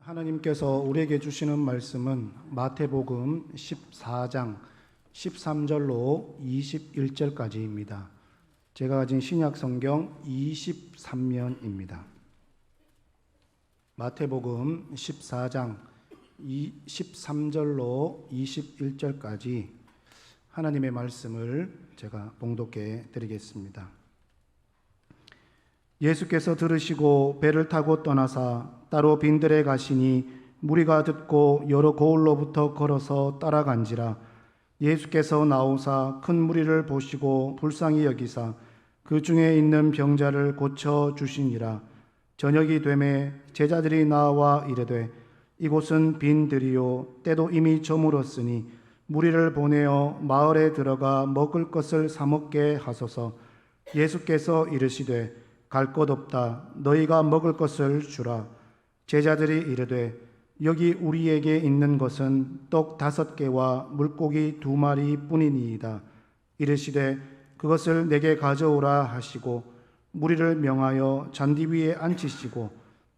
하나님께서 우리에게 주시는 말씀은 마태복음 14장 13절로 21절까지입니다. 제가 가진 신약 성경 23면입니다. 마태복음 14장 13절로 21절까지 하나님의 말씀을 제가 봉독해 드리겠습니다. 예수께서 들으시고 배를 타고 떠나사 따로 빈들에 가시니 무리가 듣고 여러 고을로부터 걸어서 따라간지라. 예수께서 나오사 큰 무리를 보시고 불쌍히 여기사 그 중에 있는 병자를 고쳐 주시니라. 저녁이 되매 제자들이 나와 이르되 이곳은 빈들이요 때도 이미 저물었으니 무리를 보내어 마을에 들어가 먹을 것을 사 먹게 하소서. 예수께서 이르시되 갈 곳 없다. 너희가 먹을 것을 주라. 제자들이 이르되 여기 우리에게 있는 것은 떡 5개와 물고기 2마리 뿐이니이다. 이르시되 그것을 내게 가져오라 하시고 무리를 명하여 잔디 위에 앉히시고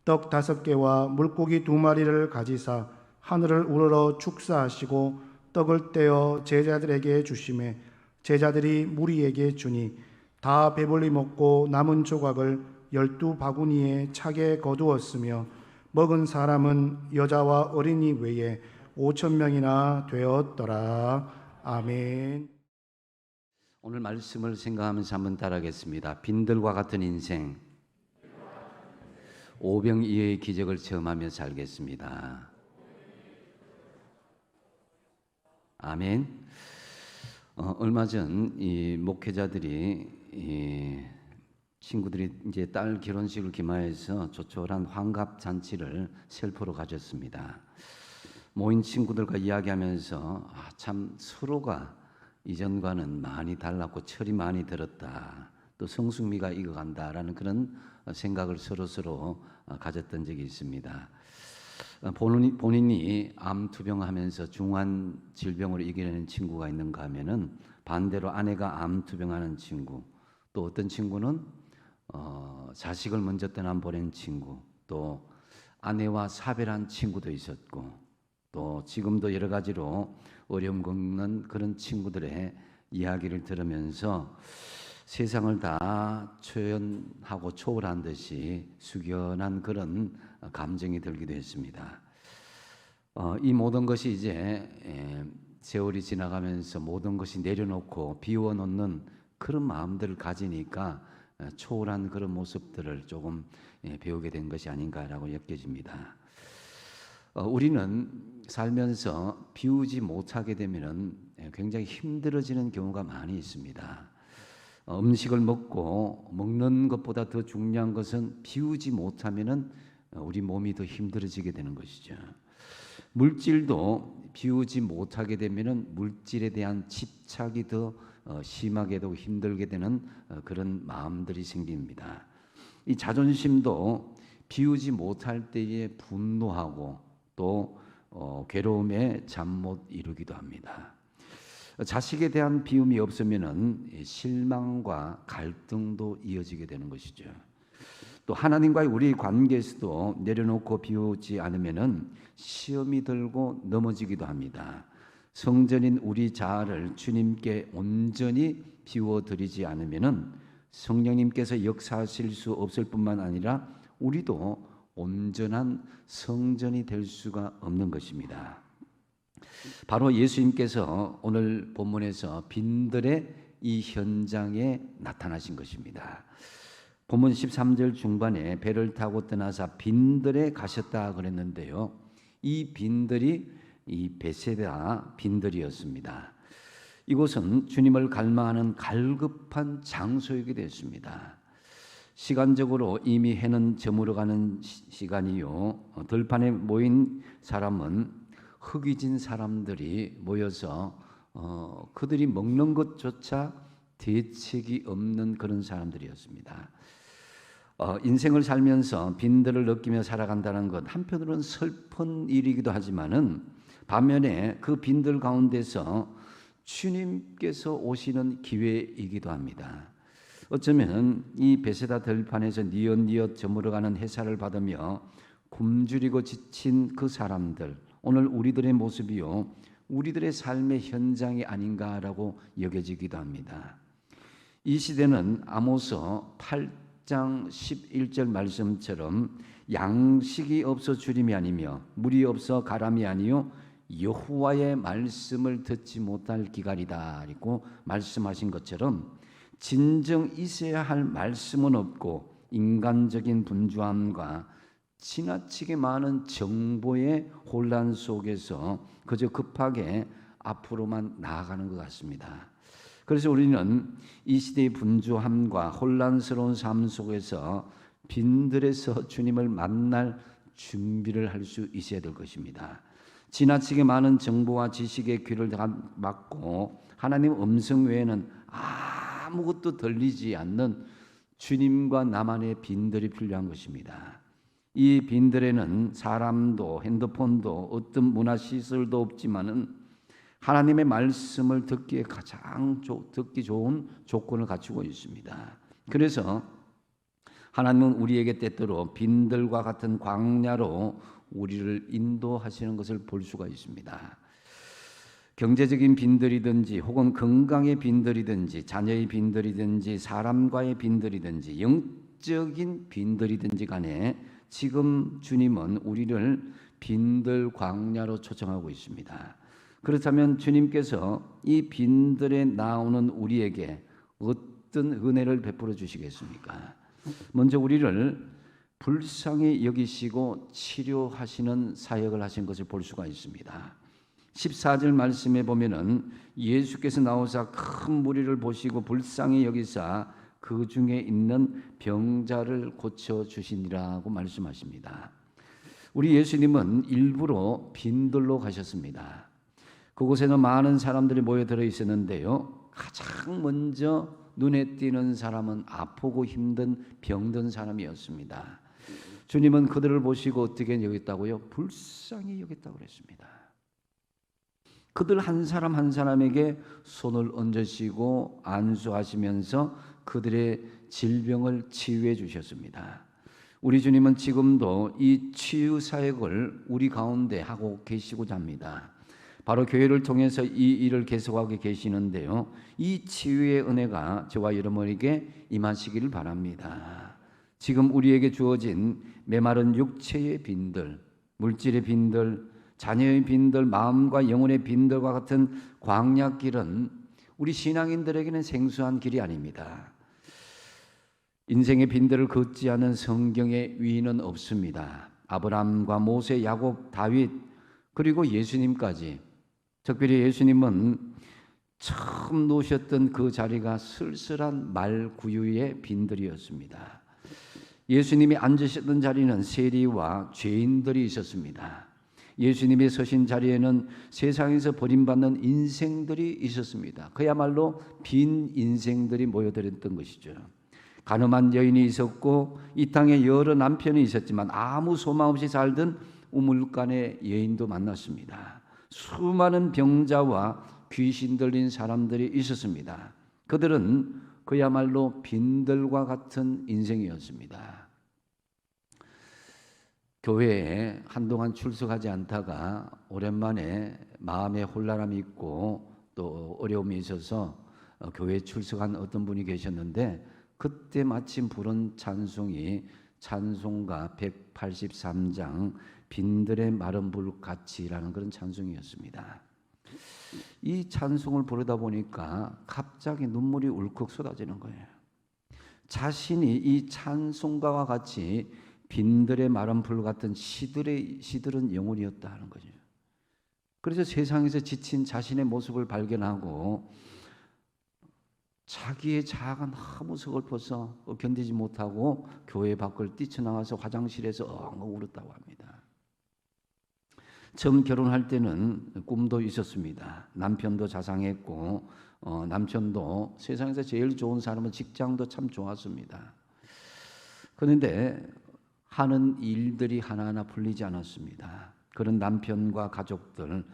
떡 5개와 물고기 2마리를 가지사 하늘을 우러러 축사하시고 떡을 떼어 제자들에게 주시매 제자들이 무리에게 주니 다 배불리 먹고 남은 조각을 12바구니에 차게 거두었으며 먹은 사람은 여자와 어린이 외에 5,000명이나 되었더라. 아멘. 오늘 말씀을 생각하면서 한번 따라하겠습니다. 빈들과 같은 인생, 오병이어의 기적을 체험하며 살겠습니다. 아멘. 얼마 전 이 목회자들이 친구들이 이제 딸 결혼식을 기마해서 조촐한 환갑 잔치를 셀프로 가졌습니다. 모인 친구들과 이야기하면서 참 서로가 이전과는 많이 달랐고 철이 많이 들었다. 또 성숙미가 익어간다라는 그런 생각을 서로 가졌던 적이 있습니다. 본인이 암 투병하면서 중한 질병으로 이겨내는 친구가 있는가 하면은 반대로 아내가 암 투병하는 친구, 또 어떤 친구는 자식을 먼저 떠나보낸 친구, 또 아내와 사별한 친구도 있었고, 또 지금도 여러 가지로 어려움 겪는 그런 친구들의 이야기를 들으면서 세상을 다 초연하고 초월한 듯이 숙연한 그런 감정이 들기도 했습니다. 이 모든 것이 이제 세월이 지나가면서 모든 것이 내려놓고 비워놓는 그런 마음들을 가지니까 초월한 그런 모습들을 조금 배우게 된 것이 아닌가라고 느껴집니다. 우리는 살면서 비우지 못하게 되면 굉장히 힘들어지는 경우가 많이 있습니다. 음식을 먹는 것보다 더 중요한 것은 비우지 못하면 우리 몸이 더 힘들어지게 되는 것이죠. 물질도 비우지 못하게 되면 물질에 대한 집착이 더 심하게 되고 힘들게 되는 그런 마음들이 생깁니다. 이 자존심도 비우지 못할 때에 분노하고 또 괴로움에 잠 못 이루기도 합니다. 자식에 대한 비움이 없으면은 실망과 갈등도 이어지게 되는 것이죠. 또 하나님과의 우리 관계에서도 내려놓고 비우지 않으면은 시험이 들고 넘어지기도 합니다. 성전인 우리 자아를 주님께 온전히 비워드리지 않으면은 성령님께서 역사하실 수 없을 뿐만 아니라 우리도 온전한 성전이 될 수가 없는 것입니다. 바로 예수님께서 오늘 본문에서 빈들의 이 현장에 나타나신 것입니다. 본문 13절 중반에 배를 타고 떠나사 빈들에 가셨다 그랬는데요. 이 빈들이 이 베세다 빈들이었습니다. 이곳은 주님을 갈망하는 갈급한 장소이기도 했습니다. 시간적으로 이미 해는 저물어가는 시간이요. 들판에 모인 사람은 흙이 진 사람들이 모여서 그들이 먹는 것조차 대책이 없는 그런 사람들이었습니다. 인생을 살면서 빈들을 느끼며 살아간다는 것 한편으로는 슬픈 일이기도 하지만은 반면에 그 빈들 가운데서 주님께서 오시는 기회이기도 합니다. 어쩌면 이 베세다 들판에서 뉘엿뉘엿 저물어가는 햇살을 받으며 굶주리고 지친 그 사람들, 오늘 우리들의 모습이요, 우리들의 삶의 현장이 아닌가라고 여겨지기도 합니다. 이 시대는 아모스 8장 11절 말씀처럼 양식이 없어 주림이 아니며 물이 없어 가람이 아니요 여호와의 말씀을 듣지 못할 기갈이다 라고 말씀하신 것처럼 진정 있어야 할 말씀은 없고 인간적인 분주함과 지나치게 많은 정보의 혼란 속에서 그저 급하게 앞으로만 나아가는 것 같습니다. 그래서 우리는 이 시대의 분주함과 혼란스러운 삶 속에서 빈들에서 주님을 만날 준비를 할 수 있어야 될 것입니다. 지나치게 많은 정보와 지식의 귀를 막고 하나님 음성 외에는 아무것도 들리지 않는 주님과 나만의 빈들이 필요한 것입니다. 이 빈들에는 사람도 핸드폰도 어떤 문화시설도 없지만은 하나님의 말씀을 듣기에 가장 듣기 좋은 조건을 갖추고 있습니다. 그래서 하나님은 우리에게 때때로 빈들과 같은 광야로 우리를 인도하시는 것을 볼 수가 있습니다. 경제적인 빈들이든지 혹은 건강의 빈들이든지 자녀의 빈들이든지 사람과의 빈들이든지 영적인 빈들이든지 간에 지금 주님은 우리를 빈들 광야로 초청하고 있습니다. 그렇다면 주님께서 이 빈들에 나오는 우리에게 어떤 은혜를 베풀어 주시겠습니까? 먼저 우리를 불쌍히 여기시고 치료하시는 사역을 하신 것을 볼 수가 있습니다. 14절 말씀에 보면은 예수께서 나오사 큰 무리를 보시고 불쌍히 여기사 그 중에 있는 병자를 고쳐 주시니라고 말씀하십니다. 우리 예수님은 일부러 빈들로 가셨습니다. 그곳에는 많은 사람들이 모여들어 있었는데요, 가장 먼저 눈에 띄는 사람은 아프고 힘든 병든 사람이었습니다. 주님은 그들을 보시고 어떻게 여겼다고요? 불쌍히 여겼다고 그랬습니다. 그들 한 사람 한 사람에게 손을 얹으시고 안수하시면서 그들의 질병을 치유해 주셨습니다. 우리 주님은 지금도 이 치유 사역을 우리 가운데 하고 계시고자 합니다. 바로 교회를 통해서 이 일을 계속하고 계시는데요, 이 치유의 은혜가 저와 여러분에게 임하시기를 바랍니다. 지금 우리에게 주어진 메마른 육체의 빈들, 물질의 빈들, 자녀의 빈들, 마음과 영혼의 빈들과 같은 광야길은 우리 신앙인들에게는 생소한 길이 아닙니다. 인생의 빈들을 걷지 않은 성경의 위인은 없습니다. 아브라함과 모세, 야곱, 다윗, 그리고 예수님까지, 특별히 예수님은 처음 놓으셨던 그 자리가 쓸쓸한 말구유의 빈들이었습니다. 예수님이 앉으셨던 자리는 세리와 죄인들이 있었습니다. 예수님이 서신 자리에는 세상에서 버림받는 인생들이 있었습니다. 그야말로 빈 인생들이 모여들었던 것이죠. 가늠한 여인이 있었고 이 땅에 여러 남편이 있었지만 아무 소망 없이 살던 우물간의 여인도 만났습니다. 수많은 병자와 귀신 들린 사람들이 있었습니다. 그들은 그야말로 빈들과 같은 인생이었습니다. 교회에 한동안 출석하지 않다가 오랜만에 마음에 혼란함이 있고 또 어려움이 있어서 교회에 출석한 어떤 분이 계셨는데, 그때 마침 부른 찬송이 찬송가 183장 빈들의 마른 불같이라는 그런 찬송이었습니다. 이 찬송을 부르다 보니까 갑자기 눈물이 울컥 쏟아지는 거예요. 자신이 이 찬송가와 같이 빈들의 마른 불 같은 시들은 영혼이었다 하는 거죠. 그래서 세상에서 지친 자신의 모습을 발견하고 자기의 자아가 너무 서글퍼서 견디지 못하고 교회 밖을 뛰쳐나와서 화장실에서 엉엉 울었다고 합니다. 처음 결혼할 때는 꿈도 있었습니다. 남편도 자상했고 남편도 세상에서 제일 좋은 사람은 직장도 참 좋았습니다. 그런데 하는 일들이 하나하나 풀리지 않았습니다. 그런 남편과 가족들,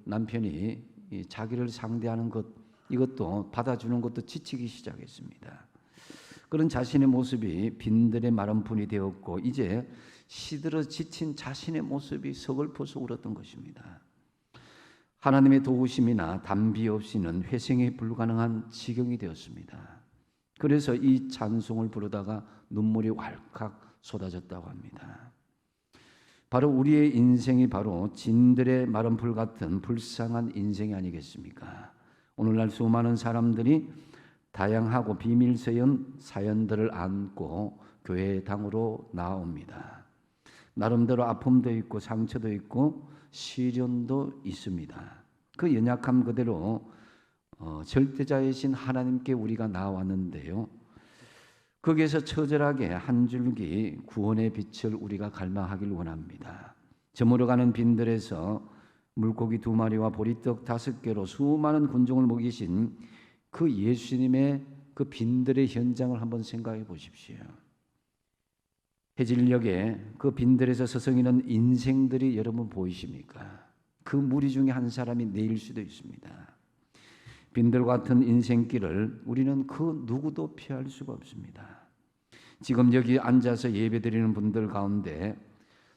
남편이 자기를 상대하는 것, 이것도 받아주는 것도 지치기 시작했습니다. 그런 자신의 모습이 빈들의 마른 분이 되었고 이제 시들어 지친 자신의 모습이 서글퍼서 울었던 것입니다. 하나님의 도우심이나 담비 없이는 회생이 불가능한 지경이 되었습니다. 그래서 이 찬송을 부르다가 눈물이 왈칵 쏟아졌다고 합니다. 바로 우리의 인생이 바로 진들의 마른 풀 같은 불쌍한 인생이 아니겠습니까? 오늘날 수많은 사람들이 다양하고 비밀스러운 사연들을 안고 교회당으로 나옵니다. 나름대로 아픔도 있고 상처도 있고 시련도 있습니다. 그 연약함 그대로 절대자이신 하나님께 우리가 나왔는데요. 거기에서 처절하게 한 줄기 구원의 빛을 우리가 갈망하길 원합니다. 저물어가는 빈들에서 물고기 2마리와 보리떡 5개로 수많은 군종을 먹이신 그 예수님의 그 빈들의 현장을 한번 생각해 보십시오. 해질녘에 그 빈들에서 서성이는 인생들이 여러분 보이십니까? 그 무리 중에 한 사람이 내일 수도 있습니다. 빈들 같은 인생길을 우리는 그 누구도 피할 수가 없습니다. 지금 여기 앉아서 예배드리는 분들 가운데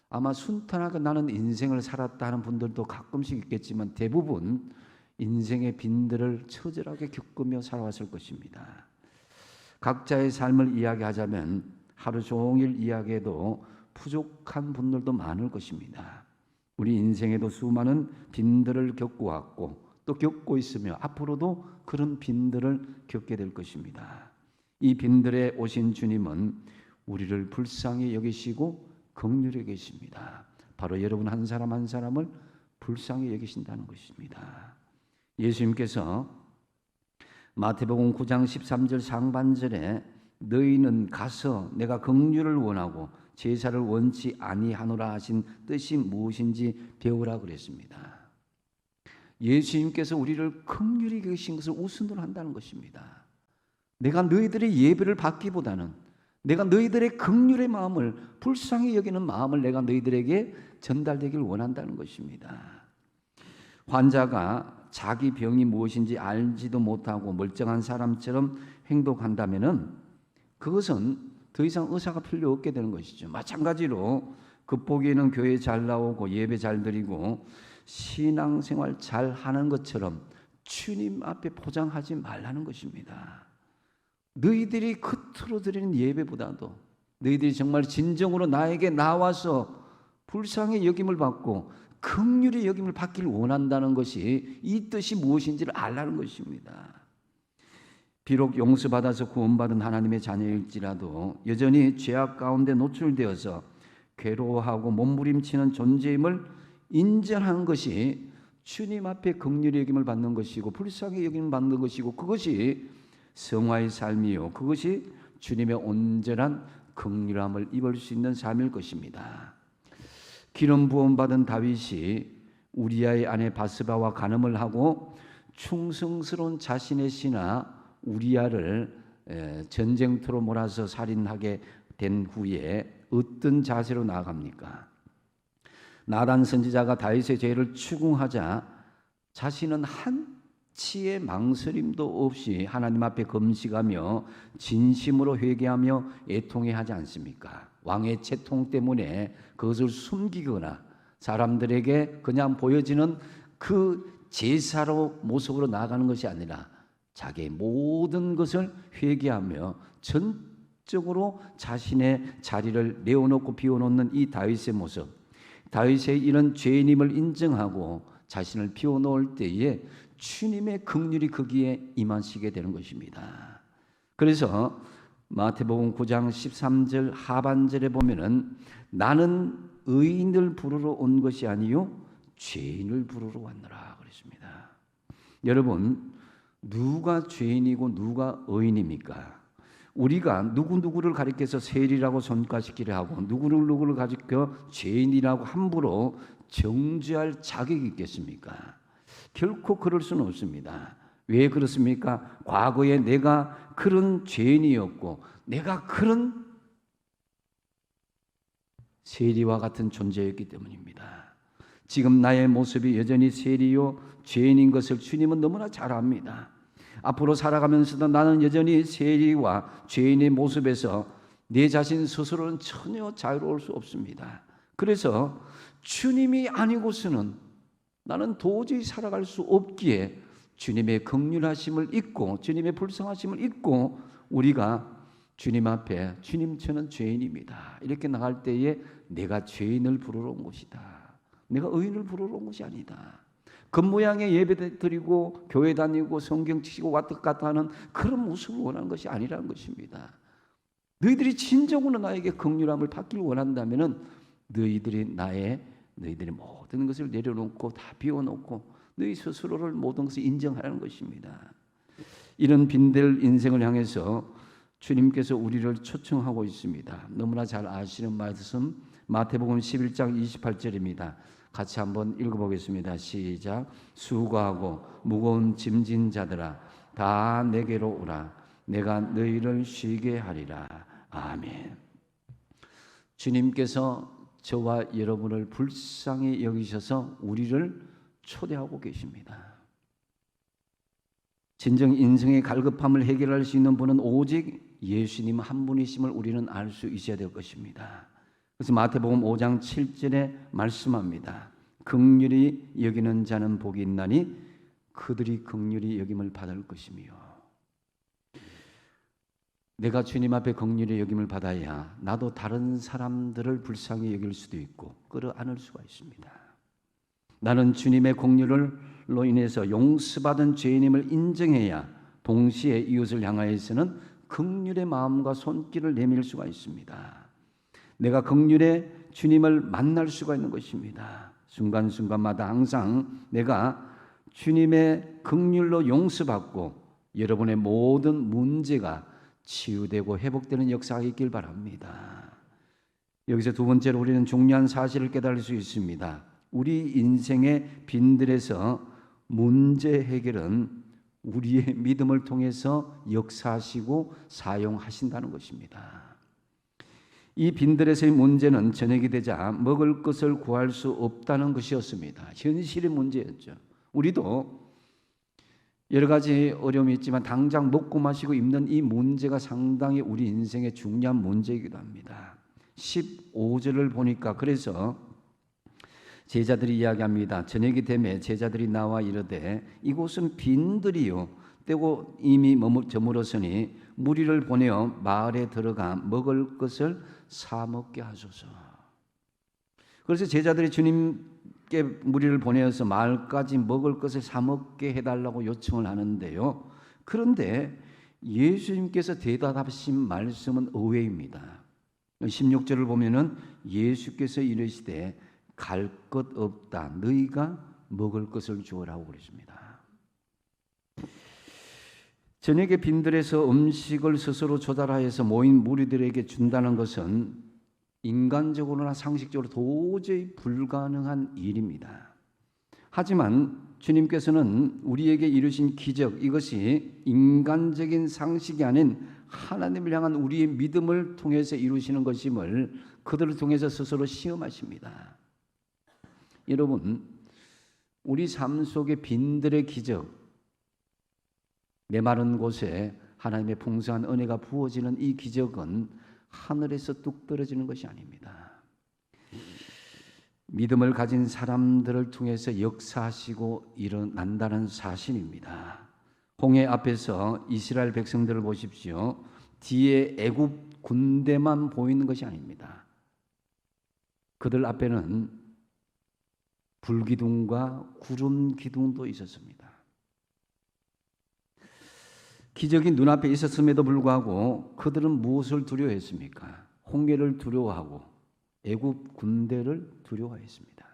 아마 순탄하게 나는 인생을 살았다 하는 분들도 가끔씩 있겠지만 대부분 인생의 빈들을 처절하게 겪으며 살아왔을 것입니다. 각자의 삶을 이야기하자면 하루 종일 이야기해도 부족한 분들도 많을 것입니다. 우리 인생에도 수많은 빈들을 겪어왔고 또 겪고 있으며 앞으로도 그런 빈들을 겪게 될 것입니다. 이 빈들에 오신 주님은 우리를 불쌍히 여기시고 긍휼히 계십니다. 바로 여러분 한 사람 한 사람을 불쌍히 여기신다는 것입니다. 예수님께서 마태복음 9장 13절 상반절에 너희는 가서 내가 긍휼을 원하고 제사를 원치 아니하노라 하신 뜻이 무엇인지 배우라 그랬습니다. 예수님께서 우리를 긍휼히 계신 것을 우선으로 한다는 것입니다. 내가 너희들의 예배를 받기보다는 내가 너희들의 긍휼의 마음을 불쌍히 여기는 마음을 내가 너희들에게 전달되길 원한다는 것입니다. 환자가 자기 병이 무엇인지 알지도 못하고 멀쩡한 사람처럼 행동한다면은 그것은 더 이상 의사가 필요 없게 되는 것이죠. 마찬가지로 겉보기에는 교회 잘 나오고 예배 잘 드리고 신앙생활 잘 하는 것처럼 주님 앞에 포장하지 말라는 것입니다. 너희들이 겉으로 드리는 예배보다도 너희들이 정말 진정으로 나에게 나와서 불쌍히 여김을 받고 긍휼히 여김을 받기를 원한다는 것이 이 뜻이 무엇인지를 알라는 것입니다. 비록 용서받아서 구원받은 하나님의 자녀일지라도 여전히 죄악 가운데 노출되어서 괴로워하고 몸부림치는 존재임을 인정하는 것이 주님 앞에 긍휼히 여김을 받는 것이고 불쌍히 여김을 받는 것이고 그것이 성화의 삶이요 그것이 주님의 온전한 긍휼함을 입을 수 있는 삶일 것입니다. 기름 부음 받은 다윗이 우리아의 아내 바스바와 간음을 하고 충성스러운 자신의 신하 우리아를 전쟁터로 몰아서 살인하게 된 후에 어떤 자세로 나아갑니까? 나단 선지자가 다윗의 죄를 추궁하자 자신은 한치의 망설임도 없이 하나님 앞에 금식하며 진심으로 회개하며 애통해 하지 않습니까? 왕의 채통 때문에 그것을 숨기거나 사람들에게 그냥 보여지는 그 제사로 모습으로 나아가는 것이 아니라 자기의 모든 것을 회개하며 전적으로 자신의 자리를 내어놓고 비워놓는 이 다윗의 모습, 다윗의 이런 죄인임을 인정하고 자신을 비워놓을 때에 주님의 긍휼이 거기에 임하시게 되는 것입니다. 그래서 마태복음 9장 13절 하반절에 보면은 나는 의인을 부르러 온 것이 아니요 죄인을 부르러 왔노라 그랬습니다. 여러분 누가 죄인이고 누가 의인입니까? 우리가 누구누구를 가리켜서 세리라고 손가시기를 하고 누구를 가리켜 죄인이라고 함부로 정죄할 자격이 있겠습니까? 결코 그럴 수는 없습니다. 왜 그렇습니까? 과거에 내가 그런 죄인이었고 내가 그런 세리와 같은 존재였기 때문입니다. 지금 나의 모습이 여전히 세리요 죄인인 것을 주님은 너무나 잘 압니다. 앞으로 살아가면서도 나는 여전히 세리와 죄인의 모습에서 내 자신 스스로는 전혀 자유로울 수 없습니다. 그래서 주님이 아니고서는 나는 도저히 살아갈 수 없기에 주님의 긍휼하심을 잊고 주님의 불쌍하심을 잊고 우리가 주님 앞에 주님 저는 죄인입니다 이렇게 나갈 때에 내가 죄인을 부르러 온 것이다. 내가 의인을 부르러 온 것이 아니다. 겉모양의 예배 드리고 교회 다니고 성경 치고 왔다 갔다 하는 그런 모습을 원하는 것이 아니라는 것입니다. 너희들이 진정으로 나에게 긍휼함을 받기를 원한다면 너희들이 모든 것을 내려놓고 다 비워놓고 너희 스스로를 모든 것을 인정하라는 것입니다. 이런 빈될 인생을 향해서 주님께서 우리를 초청하고 있습니다. 너무나 잘 아시는 말씀 마태복음 11장 28절입니다. 같이 한번 읽어보겠습니다. 시작. 수고하고 무거운 짐진 자들아 다 내게로 오라. 내가 너희를 쉬게 하리라. 아멘. 주님께서 저와 여러분을 불쌍히 여기셔서 우리를 초대하고 계십니다. 진정 인생의 갈급함을 해결할 수 있는 분은 오직 예수님 한 분이심을 우리는 알 수 있어야 될 것입니다. 그래서 마태복음 5장 7절에 말씀합니다. 긍휼히 여기는 자는 복이 있나니 그들이 긍휼히 여김을 받을 것이며. 내가 주님 앞에 긍휼히 여김을 받아야 나도 다른 사람들을 불쌍히 여길 수도 있고 끌어안을 수가 있습니다. 나는 주님의 긍휼로 인해서 용서받은 죄인임을 인정해야 동시에 이웃을 향하여서는 긍휼의 마음과 손길을 내밀 수가 있습니다. 내가 긍휼의 주님을 만날 수가 있는 것입니다. 순간순간마다 항상 내가 주님의 긍휼로 용서받고 여러분의 모든 문제가 치유되고 회복되는 역사가 있길 바랍니다. 여기서 두 번째로 우리는 중요한 사실을 깨달을 수 있습니다. 우리 인생의 빈들에서 문제 해결은 우리의 믿음을 통해서 역사하시고 사용하신다는 것입니다. 이 빈들에서의 문제는 저녁이 되자 먹을 것을 구할 수 없다는 것이었습니다. 현실의 문제였죠. 우리도 여러 가지 어려움이 있지만 당장 먹고 마시고 입는 이 문제가 상당히 우리 인생의 중요한 문제이기도 합니다. 15절을 보니까 그래서 제자들이 이야기합니다. 저녁이 되매 제자들이 나와 이르되 이곳은 빈들이요 때고 이미 저물었으니 무리를 보내어 마을에 들어가 먹을 것을 사 먹게 하소서. 그래서 제자들이 주님께 무리를 보내어서 마을까지 먹을 것을 사 먹게 해달라고 요청을 하는데요. 그런데 예수님께서 대답하신 말씀은 의외입니다. 16절을 보면은 예수께서 이르시되 갈 것 없다. 너희가 먹을 것을 주어라고 그러십니다. 저녁에 빈들에서 음식을 스스로 조달하여서 모인 무리들에게 준다는 것은 인간적으로나 상식적으로 도저히 불가능한 일입니다. 하지만 주님께서는 우리에게 이루신 기적, 이것이 인간적인 상식이 아닌 하나님을 향한 우리의 믿음을 통해서 이루시는 것임을 그들을 통해서 스스로 시험하십니다. 여러분, 우리 삶 속의 빈들의 기적, 메마른 곳에 하나님의 풍성한 은혜가 부어지는 이 기적은 하늘에서 뚝 떨어지는 것이 아닙니다. 믿음을 가진 사람들을 통해서 역사하시고 일어난다는 사실입니다. 홍해 앞에서 이스라엘 백성들을 보십시오. 뒤에 애굽 군대만 보이는 것이 아닙니다. 그들 앞에는 불기둥과 구름 기둥도 있었습니다. 기적이 눈앞에 있었음에도 불구하고 그들은 무엇을 두려워했습니까? 홍해를 두려워하고 애굽 군대를 두려워했습니다.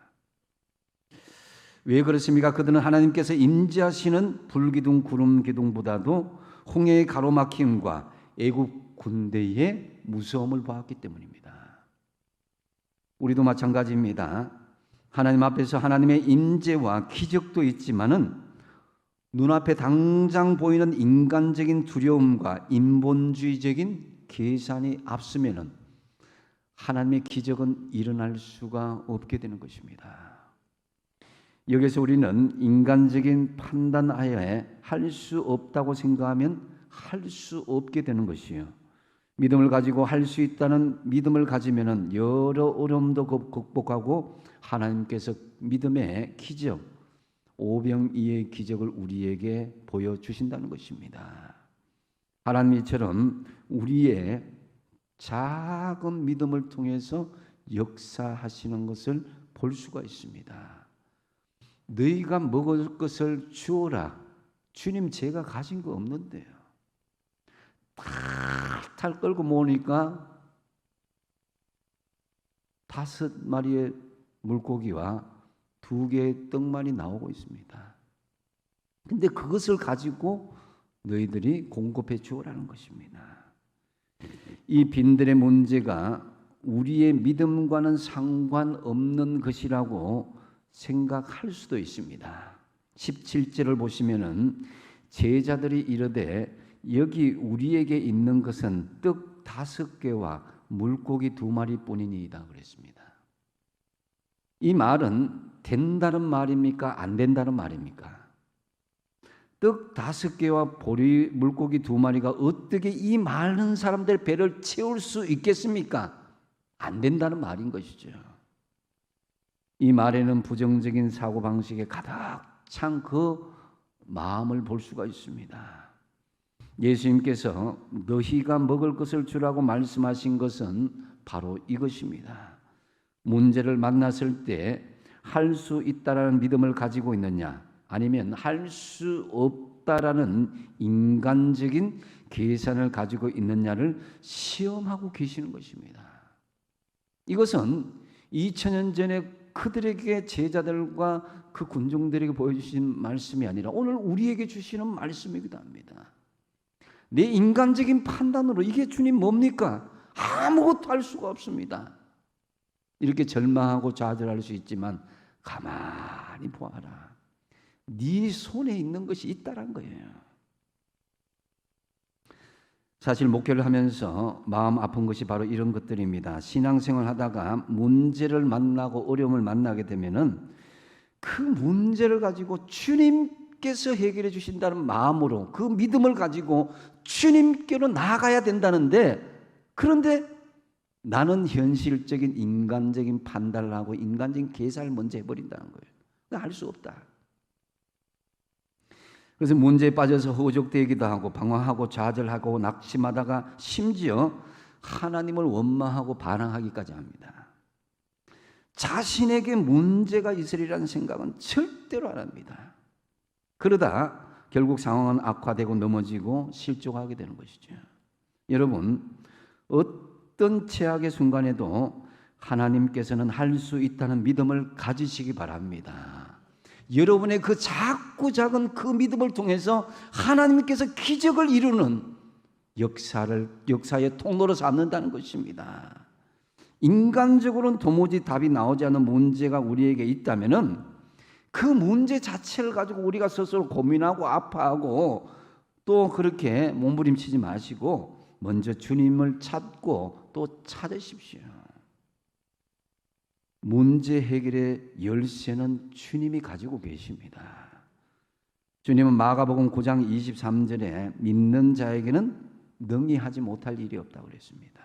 왜 그렇습니까? 그들은 하나님께서 임재하시는 불기둥 구름 기둥보다도 홍해의 가로막힘과 애굽 군대의 무서움을 보았기 때문입니다. 우리도 마찬가지입니다. 하나님 앞에서 하나님의 임재와 기적도 있지만은 눈앞에 당장 보이는 인간적인 두려움과 인본주의적인 계산이 앞서면은 하나님의 기적은 일어날 수가 없게 되는 것입니다. 여기서 우리는 인간적인 판단하에 할 수 없다고 생각하면 할 수 없게 되는 것이요. 믿음을 가지고 할 수 있다는 믿음을 가지면은 여러 어려움도 극복하고 하나님께서 믿음의 기적, 오병이의 기적을 우리에게 보여주신다는 것입니다. 하나님 이처럼 우리의 작은 믿음을 통해서 역사하시는 것을 볼 수가 있습니다. 너희가 먹을 것을 주어라. 주님, 제가 가진 거 없는데요. 탈탈 끌고 모으니까 5마리의 물고기와 2개의 떡만이 나오고 있습니다. 근데 그것을 가지고 너희들이 공급해 주어라는 것입니다. 이 빈들의 문제가 우리의 믿음과는 상관없는 것이라고 생각할 수도 있습니다. 17절을 보시면은 제자들이 이르되 여기 우리에게 있는 것은 떡 5개와 물고기 2마리 뿐이니이다 그랬습니다. 이 말은 된다는 말입니까? 안 된다는 말입니까? 떡 5개와 보리 물고기 2마리가 어떻게 이 많은 사람들의 배를 채울 수 있겠습니까? 안 된다는 말인 것이죠. 이 말에는 부정적인 사고방식에 가득 찬 그 마음을 볼 수가 있습니다. 예수님께서 너희가 먹을 것을 주라고 말씀하신 것은 바로 이것입니다. 문제를 만났을 때 할 수 있다라는 믿음을 가지고 있느냐, 아니면 할 수 없다라는 인간적인 계산을 가지고 있느냐를 시험하고 계시는 것입니다. 이것은 2000년 전에 그들에게, 제자들과 그 군중들에게 보여주신 말씀이 아니라 오늘 우리에게 주시는 말씀이기도 합니다. 내 인간적인 판단으로 이게 주님 뭡니까? 아무것도 할 수가 없습니다. 이렇게 절망하고 좌절할 수 있지만 가만히 보아라. 네 손에 있는 것이 있다란 거예요. 사실 목회를 하면서 마음 아픈 것이 바로 이런 것들입니다. 신앙생활 하다가 문제를 만나고 어려움을 만나게 되면은 그 문제를 가지고 주님께서 해결해 주신다는 마음으로 그 믿음을 가지고 주님께로 나아가야 된다는데, 그런데 나는 현실적인 인간적인 판단을 하고 인간적인 계산을 먼저 해버린다는 거예요. 할 수 없다. 그래서 문제에 빠져서 허우적대기도 하고 방황하고 좌절하고 낙심하다가 심지어 하나님을 원망하고 반항하기까지 합니다. 자신에게 문제가 있으리라는 생각은 절대로 안 합니다. 그러다 결국 상황은 악화되고 넘어지고 실족하게 되는 것이죠. 여러분, 어떤 최악의 순간에도 하나님께서는 할 수 있다는 믿음을 가지시기 바랍니다. 여러분의 그 작고 작은 그 믿음을 통해서 하나님께서 기적을 이루는 역사의 통로로 삼는다는 것입니다. 인간적으로는 도무지 답이 나오지 않는 문제가 우리에게 있다면은 그 문제 자체를 가지고 우리가 스스로 고민하고 아파하고 또 그렇게 몸부림치지 마시고 먼저 주님을 찾고 또 찾으십시오. 문제 해결의 열쇠는 주님이 가지고 계십니다. 주님은 마가복음 9장 23절에 믿는 자에게는 능히 하지 못할 일이 없다고 그랬습니다.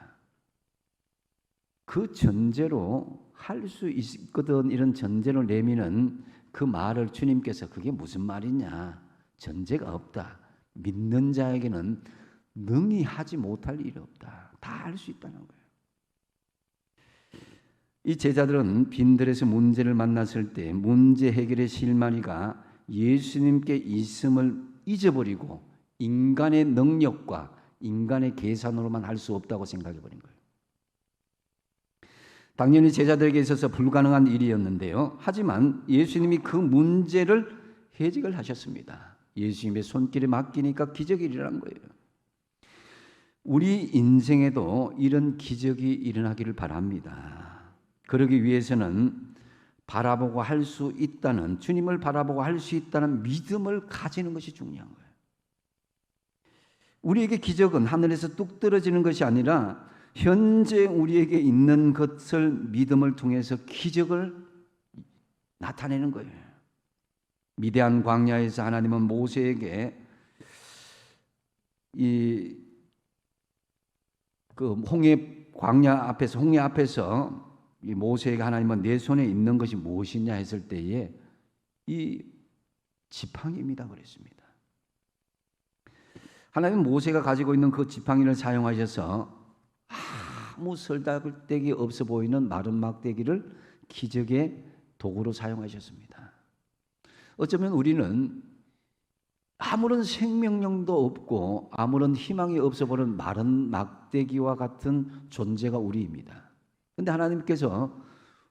그 전제로 할 수 있거든, 이런 전제를 내미는 그 말을 주님께서 그게 무슨 말이냐, 전제가 없다. 믿는 자에게는 능히 하지 못할 일이 없다. 다 할 수 있다는 거예요. 이 제자들은 빈들에서 문제를 만났을 때 문제 해결의 실마리가 예수님께 있음을 잊어버리고 인간의 능력과 인간의 계산으로만 할 수 없다고 생각해버린 거예요. 당연히 제자들에게 있어서 불가능한 일이었는데요. 하지만 예수님이 그 문제를 해결을 하셨습니다. 예수님의 손길에 맡기니까 기적이 일어난 거예요. 우리 인생에도 이런 기적이 일어나기를 바랍니다. 그러기 위해서는 바라보고 할 수 있다는, 주님을 바라보고 할 수 있다는 믿음을 가지는 것이 중요한 거예요. 우리에게 기적은 하늘에서 뚝 떨어지는 것이 아니라 현재 우리에게 있는 것을 믿음을 통해서 기적을 나타내는 거예요. 미대한 광야에서 하나님은 모세에게 이 그 홍해 광야 앞에서 홍해 앞에서 이 모세에게 하나님은 내 손에 있는 것이 무엇이냐 했을 때에 이 지팡이입니다 그랬습니다. 하나님은 모세가 가지고 있는 그 지팡이를 사용하셔서 아무 쓸데기 없어 보이는 마른 막대기를 기적의 도구로 사용하셨습니다. 어쩌면 우리는 아무런 생명력도 없고 아무런 희망이 없어 보이는 마른 막대기와 같은 존재가 우리입니다. 그런데 하나님께서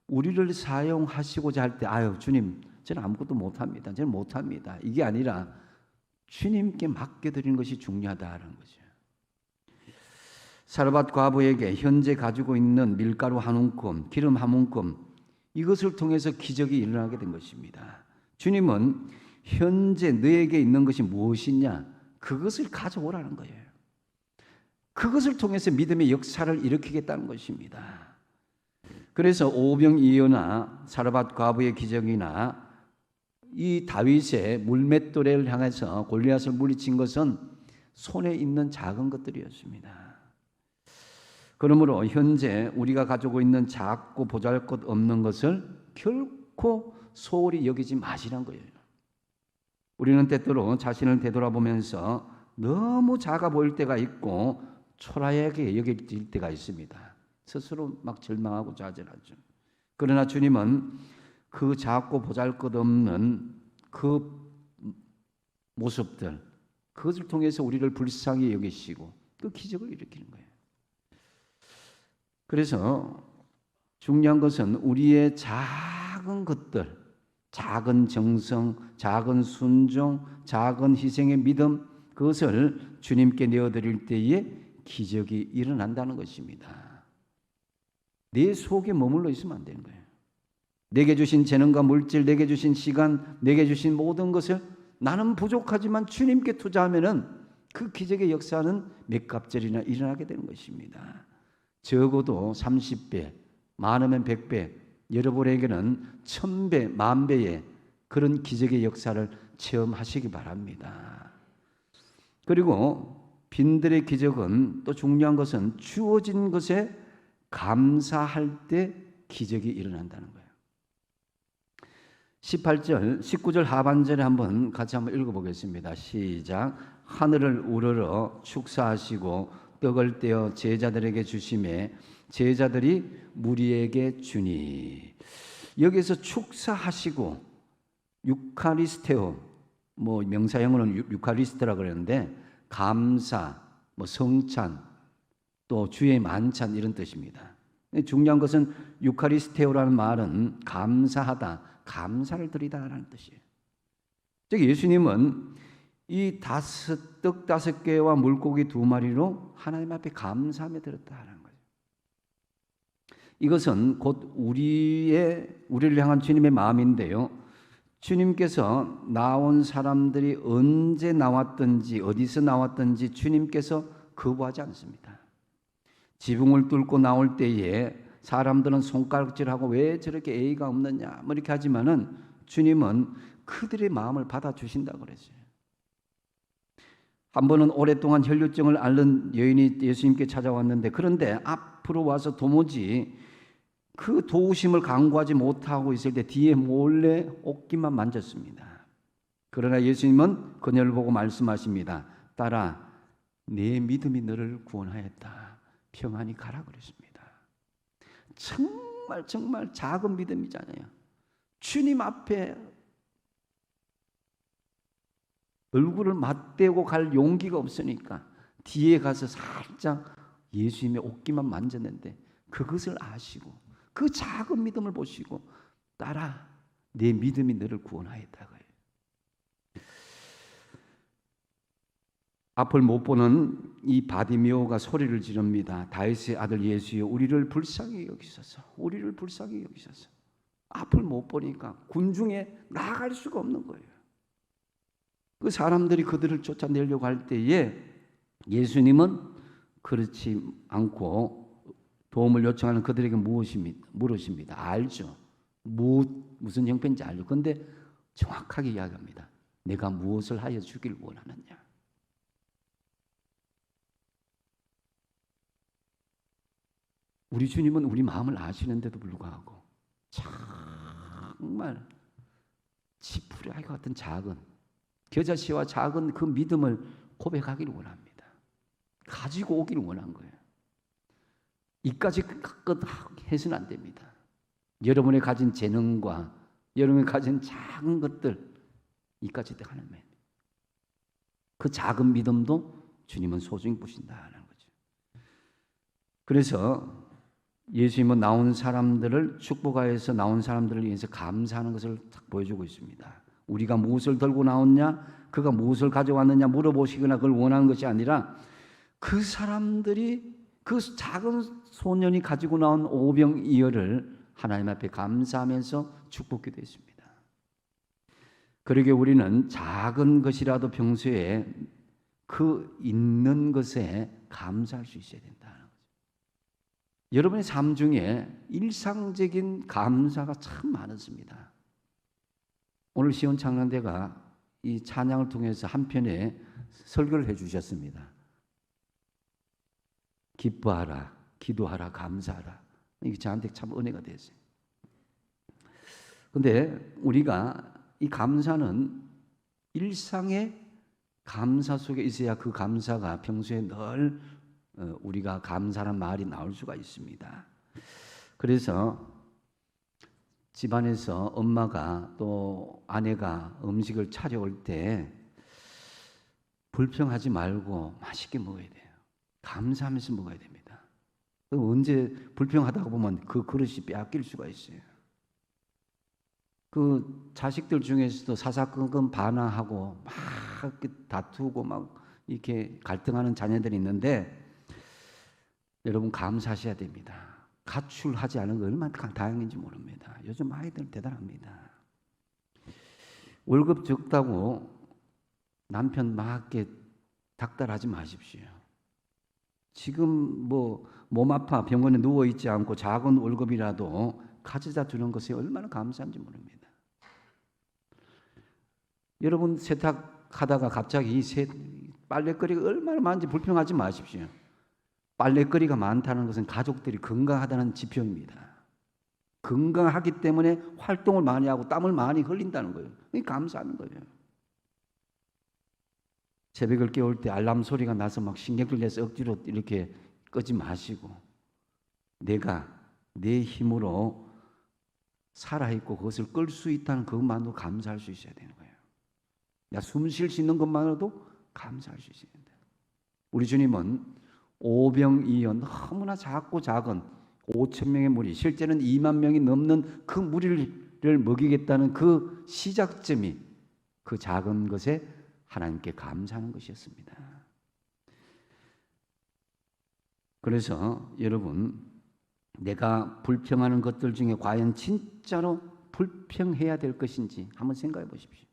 우리를 사용하시고자 할 때 아유 주님 저는 아무것도 못합니다. 저는 못합니다. 이게 아니라 주님께 맡겨드리는 것이 중요하다는 거죠. 사르밧 과부에게 현재 가지고 있는 밀가루 한 움큼, 기름 한 움큼 이것을 통해서 기적이 일어나게 된 것입니다. 주님은 현재 너에게 있는 것이 무엇이냐 그것을 가져오라는 거예요. 그것을 통해서 믿음의 역사를 일으키겠다는 것입니다. 그래서 오병이어나 사르밧 과부의 기적이나 이 다윗의 물맷돌을 향해서 골리앗을 물리친 것은 손에 있는 작은 것들이었습니다. 그러므로 현재 우리가 가지고 있는 작고 보잘것없는 것을 결코 소홀히 여기지 마시란 거예요. 우리는 때때로 자신을 되돌아보면서 너무 작아 보일 때가 있고 초라하게 여겨질 때가 있습니다. 스스로 막 절망하고 좌절하죠. 그러나 주님은 그 작고 보잘것없는 그 모습들 그것을 통해서 우리를 불쌍히 여기시고 그 기적을 일으키는 거예요. 그래서 중요한 것은 우리의 작은 것들, 작은 정성, 작은 순종, 작은 희생의 믿음 그것을 주님께 내어드릴 때에 기적이 일어난다는 것입니다. 내 속에 머물러 있으면 안 되는 거예요. 내게 주신 재능과 물질, 내게 주신 시간, 내게 주신 모든 것을 나는 부족하지만 주님께 투자하면은 그 기적의 역사는 몇 갑절이나 일어나게 되는 것입니다. 적어도 30배, 많으면 100배, 여러분에게는 1000배, 10,000배의 그런 기적의 역사를 체험하시기 바랍니다. 그리고 빈들의 기적은 또 중요한 것은 주어진 것에 감사할 때 기적이 일어난다는 거예요. 18절, 19절 하반절에 같이 한번 읽어보겠습니다. 시작. 하늘을 우러러 축사하시고 떡을 떼어 제자들에게 주심에 제자들이 무리에게 주니. 여기서 축사하시고 유카리스테오 명사형으로는 유카리스트라 그러는데 감사, 성찬, 또 주의 만찬 이런 뜻입니다. 중요한 것은 유카리스테오라는 말은 감사하다, 감사를 드리다라는 뜻이에요. 즉 예수님은 이 떡 5개와 물고기 2마리로 하나님 앞에 감사하며 드렸다라는 거예요. 이것은 곧 우리를 향한 주님의 마음인데요. 주님께서 나온 사람들이 언제 나왔든지 어디서 나왔든지 주님께서 거부하지 않습니다. 지붕을 뚫고 나올 때에 사람들은 손가락질하고 왜 저렇게 예의가 없느냐 이렇게 하지만은 주님은 그들의 마음을 받아주신다고 그랬어요. 한 번은 오랫동안 혈류증을 앓는 여인이 예수님께 찾아왔는데 그런데 앞으로 와서 도무지 그 도우심을 간구하지 못하고 있을 때 뒤에 몰래 옷깃만 만졌습니다. 그러나 예수님은 그녀를 보고 말씀하십니다. 딸아, 내 믿음이 너를 구원하였다. 평안히 가라 그랬습니다. 정말 작은 믿음이잖아요. 주님 앞에 얼굴을 맞대고 갈 용기가 없으니까 뒤에 가서 살짝 예수님의 옷깃만 만졌는데 그것을 아시고 그 작은 믿음을 보시고 딸아 내 믿음이 너를 구원하였다고요. 앞을 못 보는 이 바디메오가 소리를 지릅니다. 다윗의 아들 예수여 우리를 불쌍히 여기소서. 우리를 불쌍히 여기소서. 앞을 못 보니까 군중에 나아갈 수가 없는 거예요. 그 사람들이 그들을 쫓아내려고 할 때에 예수님은 그렇지 않고 도움을 요청하는 그들에게 물으십니다. 알죠? 무슨 형편인지 알죠? 그런데 정확하게 이야기합니다. 내가 무엇을 하여 주길 원하느냐? 우리 주님은 우리 마음을 아시는데도 불구하고 정말 지푸라기 같은 작은 겨자씨와 작은 그 믿음을 고백하기를 원합니다. 가지고 오기를 원한 거예요. 이까지 끝 해서는 안 됩니다. 여러분이 가진 재능과 여러분이 가진 작은 것들 이까지 하는 거예요. 그 작은 믿음도 주님은 소중히 보신다는 거죠. 그래서 예수님은 나온 사람들을 축복하여서 나온 사람들을 위해서 감사하는 것을 딱 보여주고 있습니다. 우리가 무엇을 들고 나왔냐, 그가 무엇을 가져왔느냐 물어보시거나 그걸 원하는 것이 아니라 그 사람들이 그 작은 소년이 가지고 나온 오병이어를 하나님 앞에 감사하면서 축복기도 했습니다. 그러게 우리는 작은 것이라도 평소에 그 있는 것에 감사할 수 있어야 된다는 거죠. 여러분의 삶 중에 일상적인 감사가 참 많습니다. 오늘 시온 창랑대가 이 찬양을 통해서 한 편의 설교를 해주셨습니다. 기뻐하라, 기도하라, 감사하라. 이게 저한테 참 은혜가 됐어요. 그런데 우리가 이 감사는 일상의 감사 속에 있어야 그 감사가 평소에 늘 우리가 감사란 말이 나올 수가 있습니다. 그래서 집안에서 엄마가 또 아내가 음식을 차려올 때 불평하지 말고 맛있게 먹어야 돼요. 감사하면서 먹어야 됩니다. 언제 불평하다가 보면 그 그릇이 빼앗길 수가 있어요. 그 자식들 중에서도 사사건건 반항하고 막 이렇게 다투고 막 이렇게 갈등하는 자녀들이 있는데 여러분 감사하셔야 됩니다. 가출하지 않은 거 얼마나 다행인지 모릅니다. 요즘 아이들 대단합니다. 월급 적다고 남편 막 이렇게 닥달하지 마십시오. 지금 뭐 몸 아파 병원에 누워 있지 않고 작은 월급이라도 가져다 주는 것에 얼마나 감사한지 모릅니다. 여러분 세탁하다가 갑자기 빨래거리가 얼마나 많은지 불평하지 마십시오. 빨래거리가 많다는 것은 가족들이 건강하다는 지표입니다. 건강하기 때문에 활동을 많이 하고 땀을 많이 흘린다는 거예요. 감사하는 거예요. 새벽을 깨울 때 알람 소리가 나서 막 신경 끌려서 억지로 이렇게 끄지 마시고 내가 내 힘으로 살아있고 그것을 끌 수 있다는 그것만으로 감사할 수 있어야 되는 거예요. 내가 숨 쉴 수 있는 것만으로도 감사할 수 있어야 된다. 우리 주님은 오병이어 너무나 작고 작은 5천 명의 무리, 실제는 2만 명이 넘는 그 무리를 먹이겠다는 그 시작점이 그 작은 것에 하나님께 감사하는 것이었습니다. 그래서 여러분, 내가 불평하는 것들 중에 과연 진짜로 불평해야 될 것인지 한번 생각해 보십시오.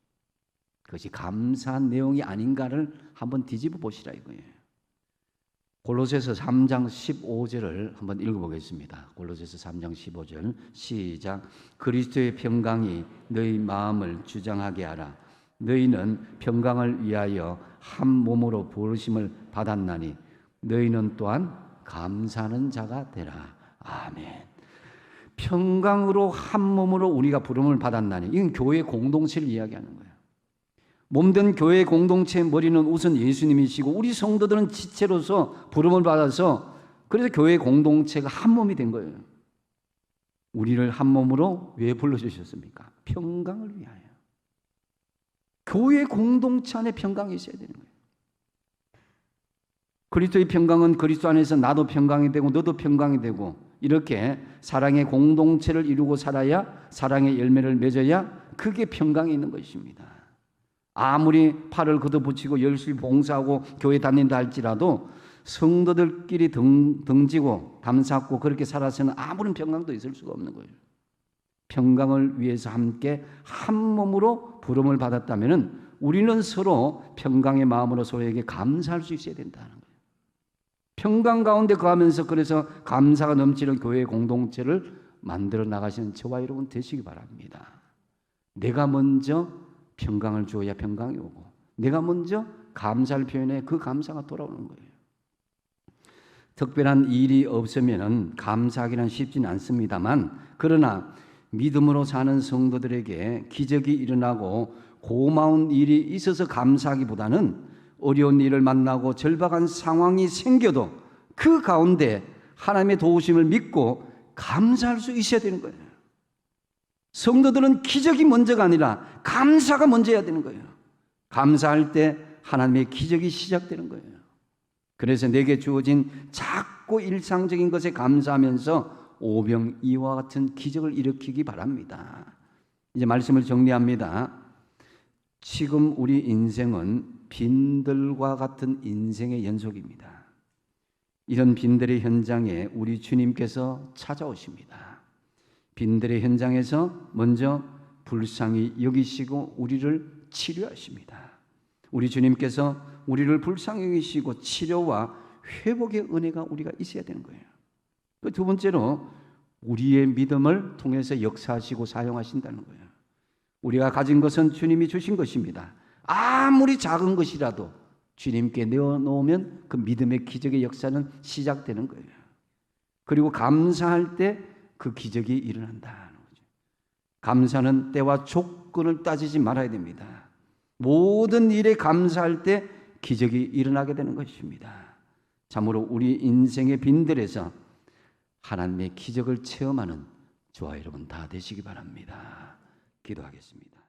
그것이 감사한 내용이 아닌가를 한번 뒤집어 보시라 이거예요. 골로새서 3장 15절을 한번 읽어보겠습니다. 골로새서 3장 15절 시작. 그리스도의 평강이 너희 마음을 주장하게 하라. 너희는 평강을 위하여 한 몸으로 부르심을 받았나니 너희는 또한 감사하는 자가 되라. 아멘. 평강으로 한 몸으로 우리가 부름을 받았나니 이건 교회 공동체를 이야기하는 거예요. 몸된 교회 공동체의 머리는 우선 예수님이시고 우리 성도들은 지체로서 부름을 받아서 그래서 교회 공동체가 한 몸이 된 거예요. 우리를 한 몸으로 왜 불러주셨습니까? 평강을 위하여. 교회 공동체 안에 평강이 있어야 되는 거예요. 그리스도의 평강은 그리스도 안에서 나도 평강이 되고 너도 평강이 되고 이렇게 사랑의 공동체를 이루고 살아야 사랑의 열매를 맺어야 그게 평강이 있는 것입니다. 아무리 팔을 걷어붙이고 열심히 봉사하고 교회 다닌다 할지라도 성도들끼리 등지고 담쌓고 그렇게 살아서는 아무런 평강도 있을 수가 없는 거예요. 평강을 위해서 함께 한 몸으로 부름을 받았다면 우리는 서로 평강의 마음으로 서로에게 감사할 수 있어야 된다는 거예요. 평강 가운데 거하면서 그래서 감사가 넘치는 교회 공동체를 만들어 나가시는 저와 여러분 되시기 바랍니다. 내가 먼저 평강을 주어야 평강이 오고 내가 먼저 감사를 표현해 그 감사가 돌아오는 거예요. 특별한 일이 없으면 감사하기는 쉽지는 않습니다만, 그러나 믿음으로 사는 성도들에게 기적이 일어나고 고마운 일이 있어서 감사하기보다는 어려운 일을 만나고 절박한 상황이 생겨도 그 가운데 하나님의 도우심을 믿고 감사할 수 있어야 되는 거예요. 성도들은 기적이 먼저가 아니라 감사가 먼저야 되는 거예요. 감사할 때 하나님의 기적이 시작되는 거예요. 그래서 내게 주어진 작고 일상적인 것에 감사하면서 오병이와 같은 기적을 일으키기 바랍니다. 이제 말씀을 정리합니다. 지금 우리 인생은 빈들과 같은 인생의 연속입니다. 이런 빈들의 현장에 우리 주님께서 찾아오십니다. 빈들의 현장에서 먼저 불쌍히 여기시고 우리를 치료하십니다. 우리 주님께서 우리를 불쌍히 여기시고 치료와 회복의 은혜가 우리가 있어야 되는 거예요. 두 번째로 우리의 믿음을 통해서 역사하시고 사용하신다는 거예요. 우리가 가진 것은 주님이 주신 것입니다. 아무리 작은 것이라도 주님께 내어놓으면 그 믿음의 기적의 역사는 시작되는 거예요. 그리고 감사할 때 그 기적이 일어난다는 거죠. 감사는 때와 조건을 따지지 말아야 됩니다. 모든 일에 감사할 때 기적이 일어나게 되는 것입니다. 참으로 우리 인생의 빈들에서 하나님의 기적을 체험하는 저와 여러분 다 되시기 바랍니다. 기도하겠습니다.